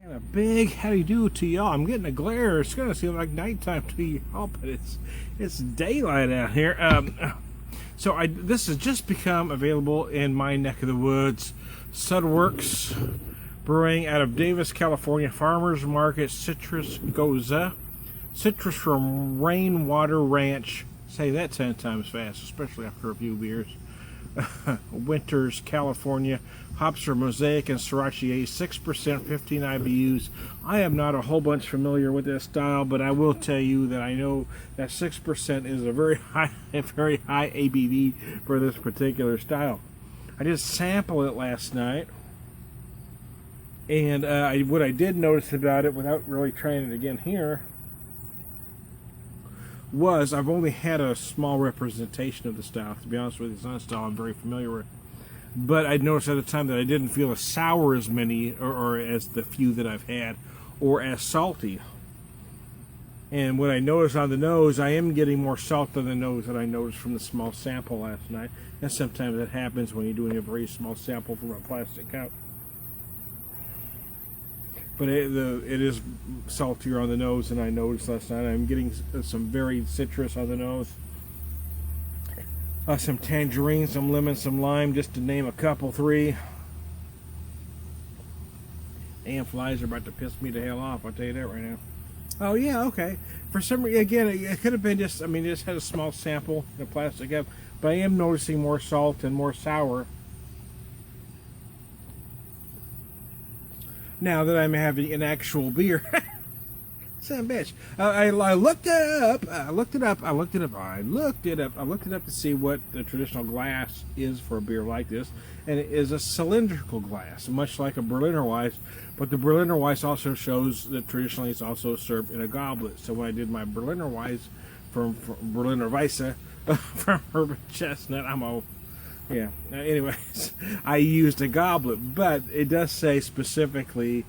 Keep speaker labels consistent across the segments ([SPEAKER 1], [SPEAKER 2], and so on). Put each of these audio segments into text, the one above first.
[SPEAKER 1] And a big howdy do to y'all. I'm getting a glare. It's gonna seem like nighttime to y'all, but it's daylight out here. This has just become available in my neck of the woods. Sudwerks Brewing out of Davis, California. Farmers Market Citrus Gose. Citrus from Rainwater Ranch. Say that 10 times fast, especially after a few beers. Winters, California. Hops are Mosaic and Sriracha, 6%, 15 IBUs. I am not a whole bunch familiar with this style, but I will tell you that I know that 6% is a very high ABV for this particular style. I just sampled it last night, and what I did notice about it, without really trying it again here, was I've only had a small representation of the style. To be honest with you, it's not a style I'm very familiar with. But I noticed at the time that I didn't feel as sour as many, or as the few that I've had, or as salty. And what I noticed on the nose, I am getting more salt on the nose than I noticed from the small sample last night. And sometimes that happens when you're doing a very small sample from a plastic cup. But it is saltier on the nose than I noticed last night. I'm getting some very citrus on the nose. Some tangerine, some lemon, some lime, just to name a couple, 3. Damn flies are about to piss me the hell off, I'll tell you that right now. Oh yeah, okay. For some reason, again, it could have been just, just had a small sample in a plastic cup, but I am noticing more salt and more sour now that I'm having an actual beer. Son of a bitch. I looked it up to see what the traditional glass is for a beer like this, and it is a cylindrical glass, much like a Berliner Weiss, but the Berliner Weiss also shows that traditionally it's also served in a goblet. So when I did my Berliner Weiss from Berliner Weisse from Urban Chestnut, anyways, I used a goblet, but it does say specifically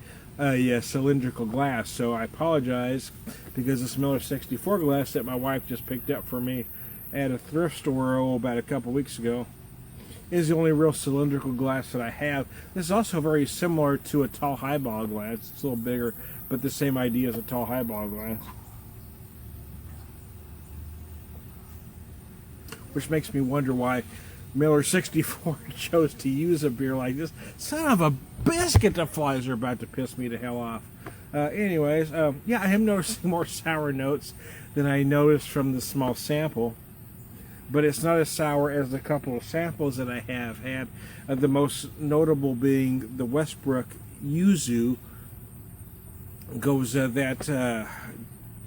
[SPEAKER 1] cylindrical glass. So I apologize, because this Miller 64 glass that my wife just picked up for me at a thrift store about a couple weeks ago is the only real cylindrical glass that I have. This is also very similar to a tall highball glass. It's a little bigger, but the same idea as a tall highball glass. Which makes me wonder why Miller 64 chose to use a beer like this. Son of a biscuit, the flies are about to piss me the hell off. I am noticing more sour notes than I noticed from the small sample. But it's not as sour as the couple of samples that I have had. The most notable being the Westbrook Yuzu Gose that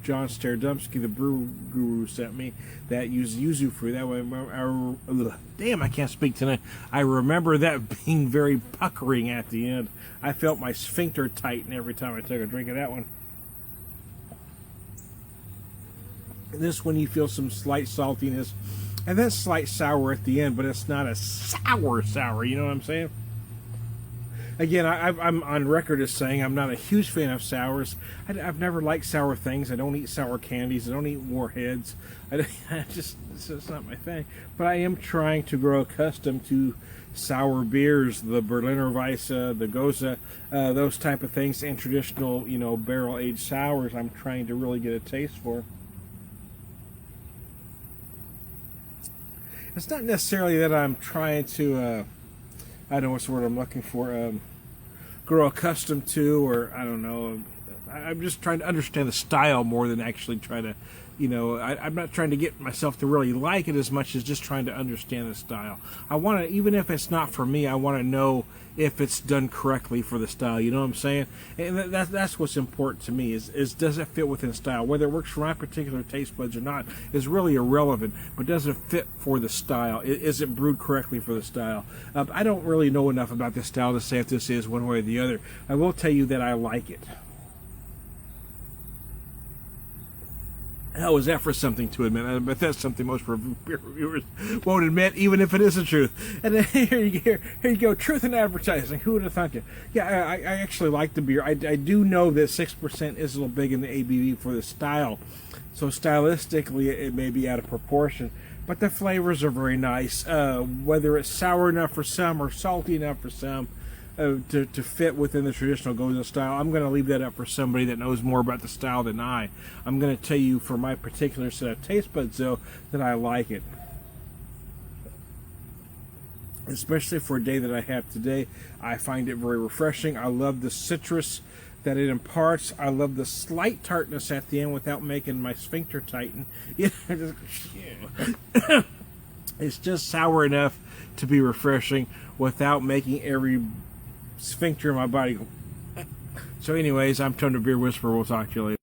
[SPEAKER 1] John Sterdumsky, the brew guru, sent me, that used yuzu fruit. That way, damn, I can't speak tonight. I remember that being very puckering at the end. I felt my sphincter tighten every time I took a drink of that one. This one, you feel some slight saltiness, and then slight sour at the end, but it's not a sour, you know what I'm saying? Again, I'm on record as saying I'm not a huge fan of sours. I've never liked sour things. I don't eat sour candies. I don't eat warheads. It's not my thing. But I am trying to grow accustomed to sour beers, the Berliner Weisse, the Gose, those type of things, and traditional, barrel-aged sours. I'm trying to really get a taste for. It's not necessarily that I'm trying to... I don't know what's the word I'm looking for, grow accustomed to, or I don't know. I'm just trying to understand the style more than actually try to, I'm not trying to get myself to really like it as much as just trying to understand the style. I want to, even if it's not for me, I want to know if it's done correctly for the style, you know what I'm saying? And that's what's important to me, is does it fit within style? Whether it works for my particular taste buds or not is really irrelevant, but does it fit for the style? Is it brewed correctly for the style? I don't really know enough about this style to say if this is one way or the other. I will tell you that I like it. How is that for something to admit? But that's something most beer reviewers won't admit, even if it is the truth. And then here you go, truth in advertising. Who would have thunk it? Yeah, I actually like the beer. I do know that 6% is a little big in the ABV for the style. So stylistically, it may be out of proportion. But the flavors are very nice. Whether it's sour enough for some or salty enough for some, to fit within the traditional Gose style. I'm going to leave that up for somebody that knows more about the style than I. I'm going to tell you for my particular set of taste buds, though, that I like it. Especially for a day that I have today, I find it very refreshing. I love the citrus that it imparts. I love the slight tartness at the end without making my sphincter tighten. It's just sour enough to be refreshing without making every sphincter in my body go. So anyways, I'm Tony the Beer Whisperer. We'll talk to you later.